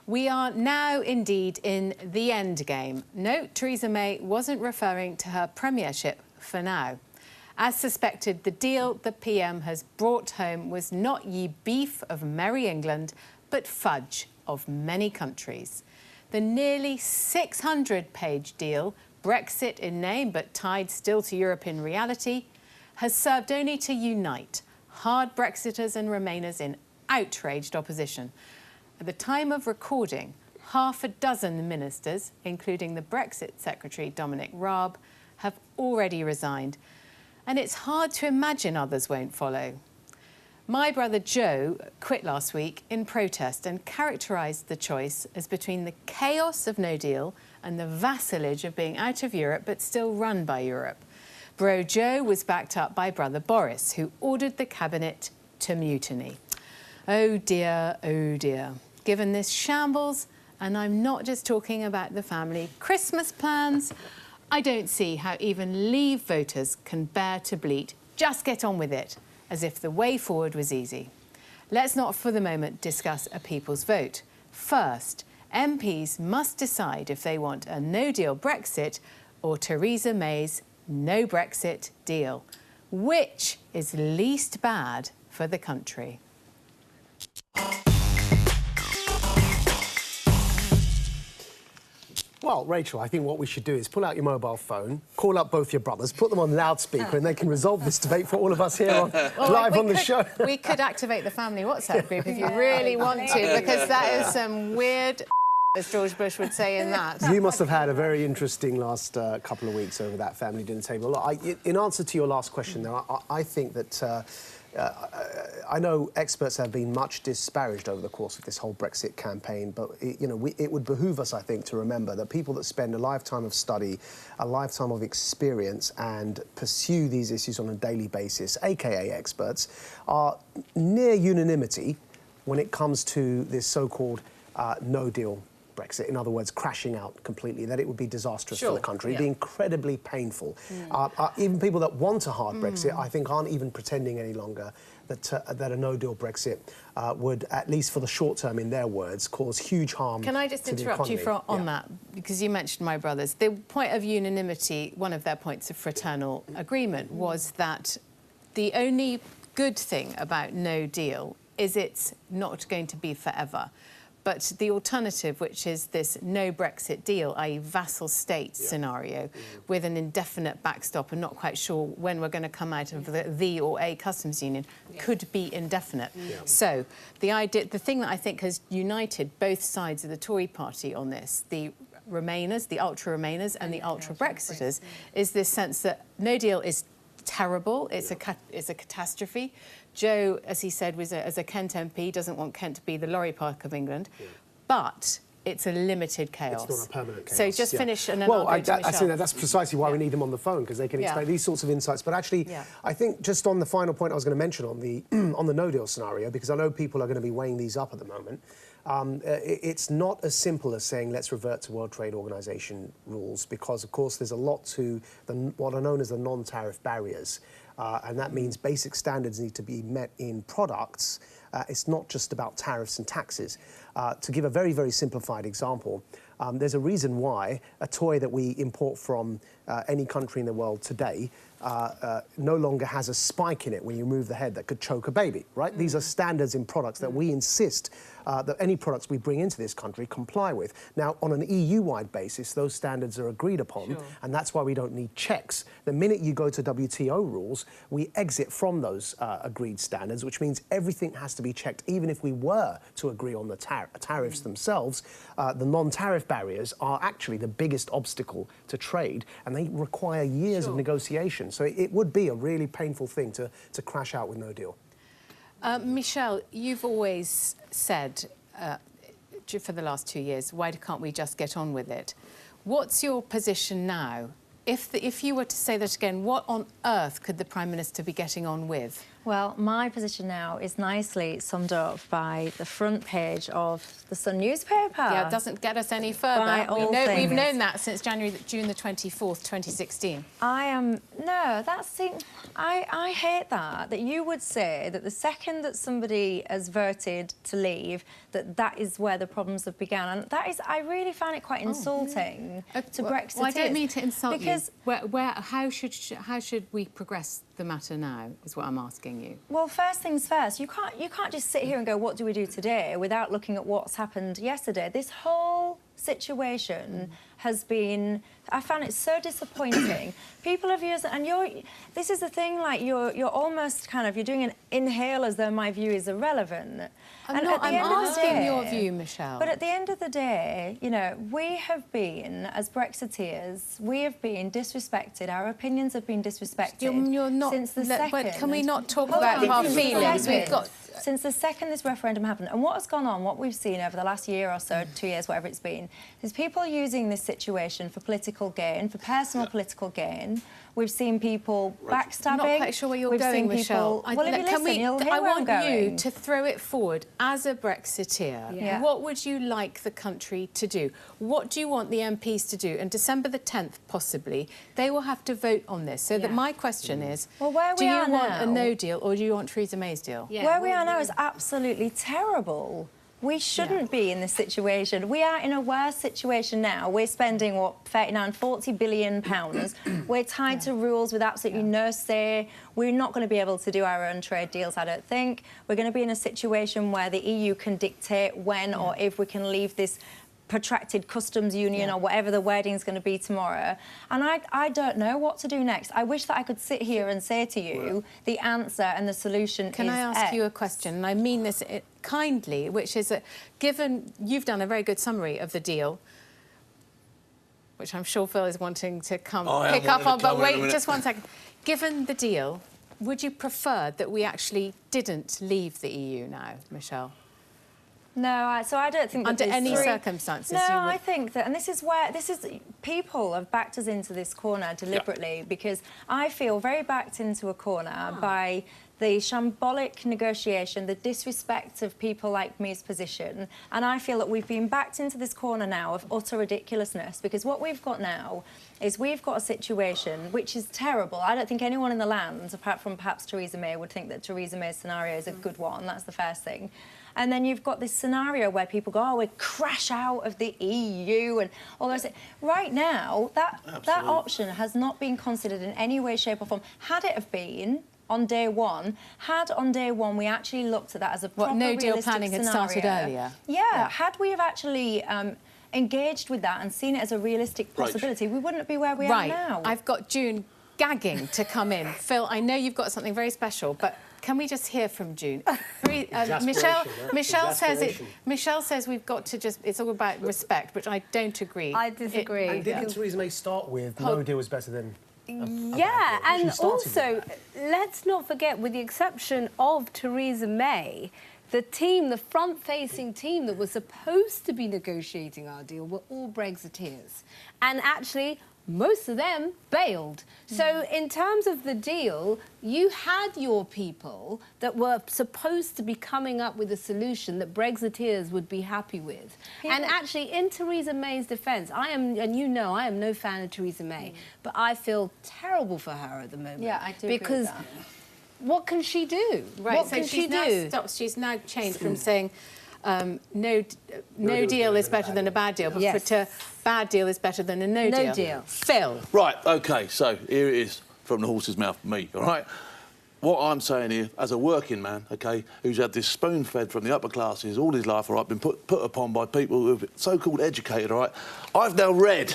We are now indeed in the endgame. No, Theresa May wasn't referring to her premiership for now. As suspected, the deal the PM has brought home was not ye beef of merry England, but fudge of many countries. The nearly 600-page deal, Brexit in name but tied still to Europe in reality, has served only to unite hard Brexiters and Remainers in outraged opposition. At the time of recording, half a dozen ministers, including the Brexit Secretary Dominic Raab, have already resigned. And it's hard to imagine others won't follow. My brother Joe quit last week in protest and characterised the choice as between the chaos of no deal and the vassalage of being out of Europe but still run by Europe. Bro Joe was backed up by brother Boris, who ordered the cabinet to mutiny. Oh dear, given this shambles, and I'm not just talking about the family Christmas plans, I don't see how even Leave voters can bear to bleat, just get on with it, as if the way forward was easy. Let's not for the moment discuss a people's vote. First, MPs must decide if they want a no-deal Brexit or Theresa May's no Brexit deal. Which is least bad for the country? Well, Rachel, I think what we should do is pull out your mobile phone, call up both your brothers, put them on loudspeaker, and they can resolve this debate for all of us here live on the show. We could activate the family WhatsApp group if you really want to, because that is some weird, as George Bush would say in that. You must have had a very interesting last couple of weeks over that family dinner table. Look, in answer to your last question, though, I think that I know experts have been much disparaged over the course of this whole Brexit campaign, but it would behoove us, I think, to remember that people that spend a lifetime of study, a lifetime of experience and pursue these issues on a daily basis, aka experts, are near unanimity when it comes to this so-called no-deal Brexit, in other words, crashing out completely, that it would be disastrous for the country, it'd be incredibly painful. Even people that want a hard Brexit, I think, aren't even pretending any longer that a no-deal Brexit would, at least for the short term, in their words, cause huge harm to the economy. Can I just interrupt you on that? Because you mentioned my brothers. The point of unanimity, one of their points of fraternal agreement, was that the only good thing about no deal is it's not going to be forever. But the alternative, which is this no Brexit deal, i.e. vassal state scenario, with an indefinite backstop and not quite sure when we're going to come out of the or a customs union, could be indefinite. So the thing that I think has united both sides of the Tory party on this, the Remainers, the ultra-Remainers and the ultra-Brexiters, is this sense that no deal is terrible, it's a catastrophe. Joe, as he said, as a Kent MP, doesn't want Kent to be the lorry park of England, but it's a limited chaos. It's not a permanent chaos. So just finish and then Well, I'll go to I think that's precisely why we need them on the phone, because they can explain these sorts of insights. But actually, I think just on the final point I was going to mention on the on the no-deal scenario, because I know people are going to be weighing these up at the moment, it's not as simple as saying let's revert to World Trade Organization rules, because, of course, there's a lot to what are known as the non-tariff barriers. And that means basic standards need to be met in products. It's not just about tariffs and taxes. To give a very, very simplified example, there's a reason why a toy that we import from any country in the world today no longer has a spike in it when you remove the head that could choke a baby, right? These are standards in products that we insist that any products we bring into this country comply with. Now, on an EU-wide basis, those standards are agreed upon, and that's why we don't need checks. The minute you go to WTO rules, we exit from those agreed standards, which means everything has to be checked, even if we were to agree on the tariffs themselves. The non-tariff barriers are actually the biggest obstacle to trade, and they require years of negotiation. So it would be a really painful thing to crash out with no deal. Michelle, you've always said for the last 2 years, why can't we just get on with it? What's your position now? If you were to say that again, what on earth could the Prime Minister be getting on with? Well, my position now is nicely summed up by the front page of the Sun newspaper. Yeah, it doesn't get us any further. We've known that since June the 24th, 2016. I hate that you would say that the second that somebody has voted to leave, that is where the problems have begun. And that is, I really find it quite insulting to Brexiteers. Well, I don't mean to insult because how should we progress the matter now, is what I'm asking you. Well, first things first, you can't just sit here and go, what do we do today, without looking at what's happened yesterday. This whole situation has been, I found it so disappointing. People have used, and this is the thing, like you're almost kind of, you're doing an inhale as though my view is irrelevant. I'm asking your view, Michelle. But at the end of the day, you know, we have been, as Brexiteers, we have been disrespected. Our opinions have been disrespected you're not, since the second. But can we not talk about our feelings? Since the second this referendum happened, and what has gone on, what we've seen over the last year or so, 2 years, whatever it's been, is people using this situation for political gain, for personal political gain. We've seen people backstabbing. I'm not quite sure where you're going, Michelle. Well, if you listen, you'll hear I where want I'm going. you to throw it forward as a Brexiteer. Yeah. What would you like the country to do? What do you want the MPs to do? And December the 10th, possibly, they will have to vote on this. So that my question is, well, where do we you are want now, a no deal or do you want Theresa May's deal? Yeah, where we are now is absolutely terrible. We shouldn't be in this situation. We are in a worse situation now. We're spending, what, 39, 40 billion pounds. We're tied to rules with absolutely no say. We're not going to be able to do our own trade deals, I don't think. We're going to be in a situation where the EU can dictate when or if we can leave this protracted customs union or whatever the wording is going to be tomorrow. And I don't know what to do next. I wish that I could sit here and say to you the answer and the solution Can I ask you a question? And I mean this kindly, which is that given you've done a very good summary of the deal, which I'm sure Phil is wanting to pick up on, but wait just 1 second. Given the deal, would you prefer that we actually didn't leave the EU now, Michelle? No, so I don't think that under any circumstances. No, I think that, and this is people have backed us into this corner deliberately because I feel very backed into a corner by the shambolic negotiation, the disrespect of people like me's position, and I feel that we've been backed into this corner now of utter ridiculousness because what we've got now is we've got a situation which is terrible. I don't think anyone in the land, apart from perhaps Theresa May, would think that Theresa May's scenario is a good one. That's the first thing. And then you've got this scenario where people go, oh, we crash out of the EU and all those things. Right now, that option has not been considered in any way, shape or form. Had it have been on day one, we actually looked at that as a proper no-deal planning scenario. had started earlier. Yeah, had we have actually engaged with that and seen it as a realistic possibility, we wouldn't be where we are now. I've got June gagging to come in. Phil, I know you've got something very special, but can we just hear from June? Michelle says we've got to just, it's all about respect, which I don't agree. I disagree. And didn't Theresa May start with no deal was better than... Yeah, and also, let's not forget, with the exception of Theresa May, the team, the front-facing team that was supposed to be negotiating our deal were all Brexiteers. And actually, most of them bailed. So in terms of the deal, you had your people that were supposed to be coming up with a solution that Brexiteers would be happy with. And actually, in Theresa May's defence, I am no fan of Theresa May, but I feel terrible for her at the moment. Yeah, I do because agree with that. What can she do? Right, what so can she do? She's now changed from saying no deal is better than a bad deal, but to bad deal is better than a no deal. Phil. Right, OK, so here it is from the horse's mouth, me, all right? What I'm saying here, as a working man, OK, who's had this spoon-fed from the upper classes all his life, all right, been put upon by people who are so-called educated, all right? I've now read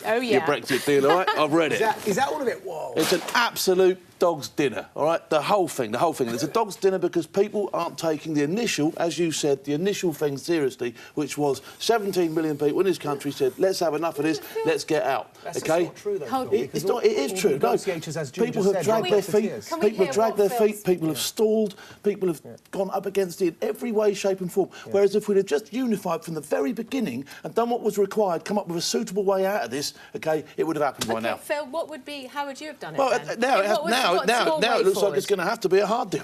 your Brexit deal, all right? I've read it. Is that all of it? Whoa. It's an absolute dog's dinner, all right? The whole thing. It's a dog's dinner because people aren't taking the initial, as you said, the initial thing seriously, which was 17 million people in this country said, let's have enough of this, let's get out, OK? Not true, though, It is true. People have dragged their feet, people have stalled, people have gone up against it in every way, shape and form. Whereas if we'd have just unified from the very beginning and done what was required, come up with a suitable way out of this, OK, it would have happened by now. Phil, how would you have done it Well, then? now now it looks like it's going to have to be a hard deal.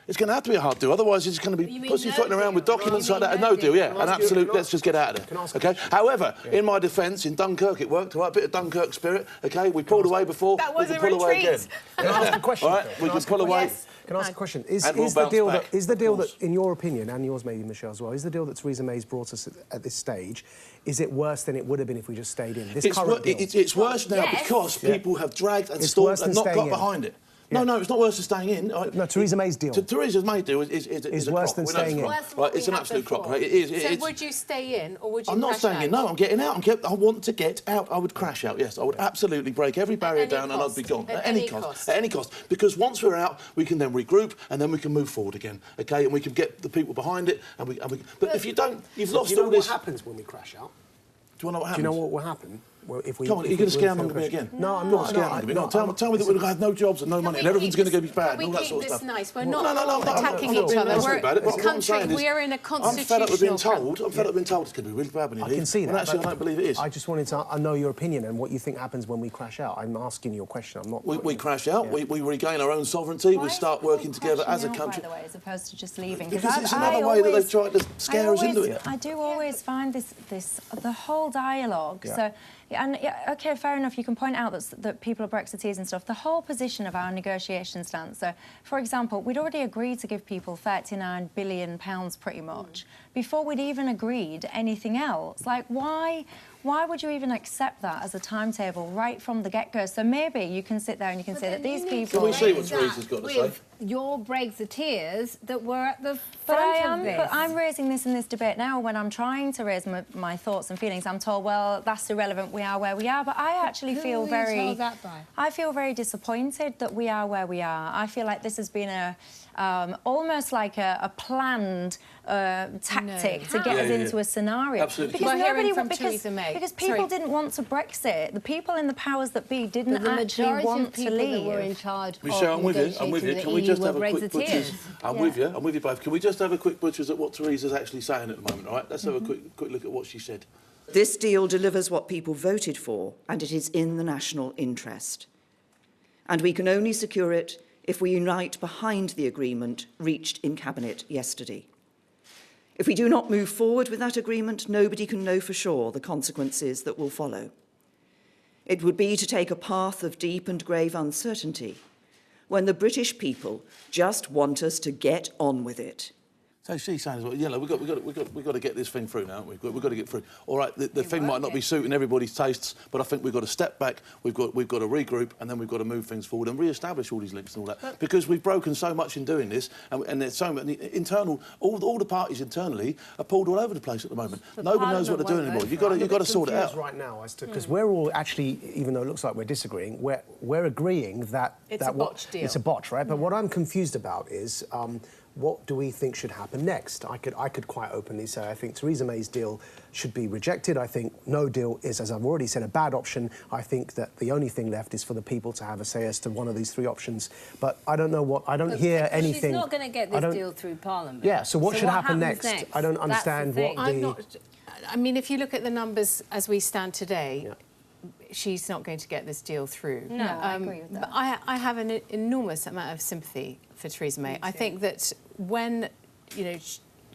It's going to have to be a hard deal, otherwise it's going to be pussyfooting around with documents like that. A no deal, yeah, an absolute, let's just get out of there, OK? However, in my defence, in Dunkirk it worked, all right, bit of Dunkirk spirit, OK? We pulled away before, we can pull away again. Can I ask a question? All right, we can pull away. Can I ask a question? Is the deal that, in your opinion, and yours maybe, Michelle, as well, is the deal that Theresa May's brought us at this stage, is it worse than it would have been if we just stayed in? It's worse now because people have dragged and stalled and not got behind it. Yeah. No, it's not worse than staying in. No, Theresa May's deal. Theresa May's deal is worse than staying in. Right, it's an absolute crock. Right? It is. So would you stay in or would you? I'm not staying in. No, I'm getting out. I want to get out. I would crash out. Yes, I would absolutely break every barrier down and I'd be gone at any cost. At any cost. Because once we're out, we can then regroup and then we can move forward again. Okay, and we can get the people behind it. But if you don't, you've lost all this. What happens when we crash out? Do you know what happens? Do you know what will happen? Well, if we, come on, are you going to scaremonger me again? No, I'm not scaremonger. No, tell me that we're going to have no jobs and no money and everything's going to be bad and all that sort of stuff. Nice. We're not attacking each other. We're a country. We are in a constitutional. I'm fed up with being told. I'm fed up with being told it's going to be really bad when you leave. I can see that. Actually, I don't believe it is. I just wanted to know your opinion and what you think happens when we crash out. I'm asking your question. I'm not. We crash out. We regain our own sovereignty. We start working together as a country. By the way, as opposed to just leaving. Because it's another way that they've tried to scare us into it. I do always find the whole dialogue. So. And OK, fair enough, you can point out that people are Brexiteers and stuff. The whole position of our negotiation stance, so, for example, we'd already agreed to give people £39 billion pretty much before we'd even agreed anything else. Like, why would you even accept that as a timetable right from the get-go? So maybe you can sit there and you can say that these people... Can we see what Theresa's got to say? Your Brexiteers that were at the front of this. But I'm raising this in this debate now when I'm trying to raise my thoughts and feelings. I'm told, well, that's irrelevant, we are where we are. But I actually feel very... I feel very disappointed that we are where we are. I feel like this has been almost like a planned tactic to get us into a scenario. Absolutely. Because people didn't want to Brexit. The people in the powers that be didn't actually want to leave. That were in charge Michelle, I'm with you. Can we just have a quick butchers? I'm with you both. Can we just have a quick butchers at what Theresa's actually saying at the moment, all right? Let's have a quick look at what she said. This deal delivers what people voted for, and it is in the national interest. And we can only secure it if we unite behind the agreement reached in Cabinet yesterday. If we do not move forward with that agreement, nobody can know for sure the consequences that will follow. It would be to take a path of deep and grave uncertainty when the British people just want us to get on with it. So she's saying, well, you know, we've got to get this thing through now, haven't we? We've got to get through. All right, the thing might not be suiting everybody's tastes, but I think we've got to step back, we've got to regroup, and then we've got to move things forward and re-establish all these links and all that. Because we've broken so much in doing this, and there's so many internal, all the parties internally are pulled all over the place at the moment. Nobody knows what they're doing anymore. You've got to sort it out. Right now, as to because we're all actually, even though it looks like we're disagreeing, we're agreeing that it's a botched deal. It's a botch, right? But what I'm confused about is. What do we think should happen next? I could quite openly say I think Theresa May's deal should be rejected. I think no deal is, as I've already said, a bad option. I think that the only thing left is for the people to have a say as to one of these three options. But I don't know what... I don't hear anything... She's not going to get this deal through Parliament. Yeah, so what should happen next? I don't understand what the... I mean, if you look at the numbers as we stand today... Yeah. She's not going to get this deal through. No, I agree with that. But I have an enormous amount of sympathy for Theresa May. I think that when, you know,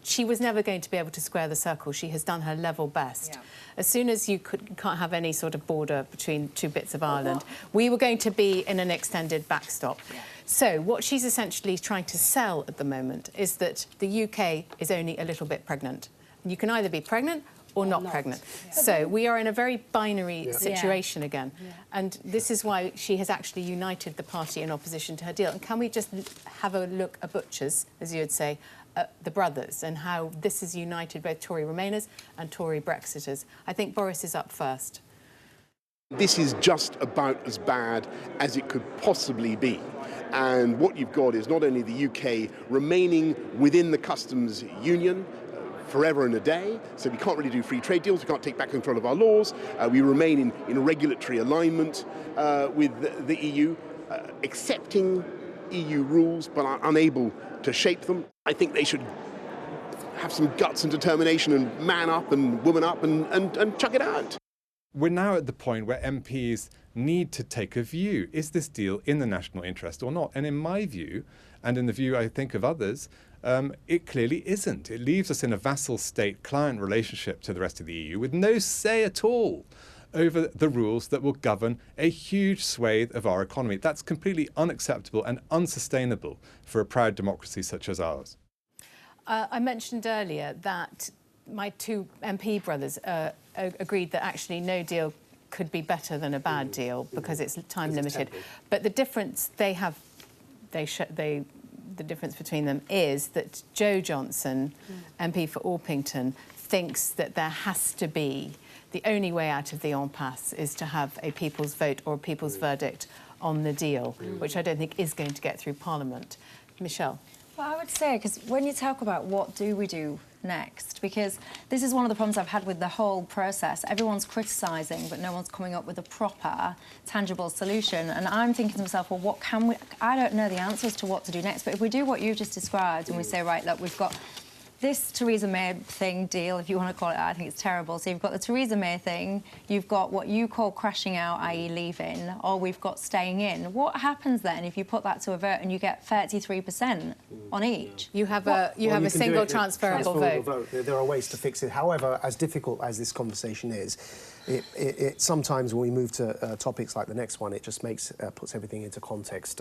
she was never going to be able to square the circle. She has done her level best. Yeah. As soon as you can't have any sort of border between two bits of Ireland, we were going to be in an extended backstop. Yeah. So what she's essentially trying to sell at the moment is that the UK is only a little bit pregnant. You can either be pregnant or not pregnant. Yeah. So we are in a very binary situation again. Yeah. And this is why she has actually united the party in opposition to her deal. And can we just have a look at butchers, as you would say, the brothers, and how this has united both Tory Remainers and Tory Brexiters. I think Boris is up first. This is just about as bad as it could possibly be. And what you've got is not only the UK remaining within the customs union, forever and a day, so we can't really do free trade deals, we can't take back control of our laws, we remain in regulatory alignment with the EU, accepting EU rules but are unable to shape them. I think they should have some guts and determination and man up and woman up and chuck it out. We're now at the point where MPs need to take a view. Is this deal in the national interest or not? And in my view, and in the view I think of others, it clearly isn't. It leaves us in a vassal state-client relationship to the rest of the EU with no say at all over the rules that will govern a huge swathe of our economy. That's completely unacceptable and unsustainable for a proud democracy such as ours. I mentioned earlier that my two MP brothers agreed that actually no deal could be better than a bad deal because it's time limited. But the difference the difference between them is that Joe Johnson, MP for Orpington, thinks that there has to be, the only way out of the impasse is to have a people's vote or a people's verdict on the deal, which I don't think is going to get through Parliament. Michelle? Well, I would say, because when you talk about what do we do next, because this is one of the problems I've had with the whole process. Everyone's criticising, but no one's coming up with a proper, tangible solution. And I'm thinking to myself, well, what can we... I don't know the answers to what to do next, but if we do what you just described and we say, right, look, we've got this Theresa May thing, deal, if you want to call it that, I think it's terrible. So you've got the Theresa May thing, you've got what you call crashing out, i.e. leaving, or we've got staying in. What happens then if you put that to a vote and you get 33% on each? You have a single transferable vote. There are ways to fix it. However, as difficult as this conversation is, it sometimes when we move to topics like the next one, it just puts everything into context.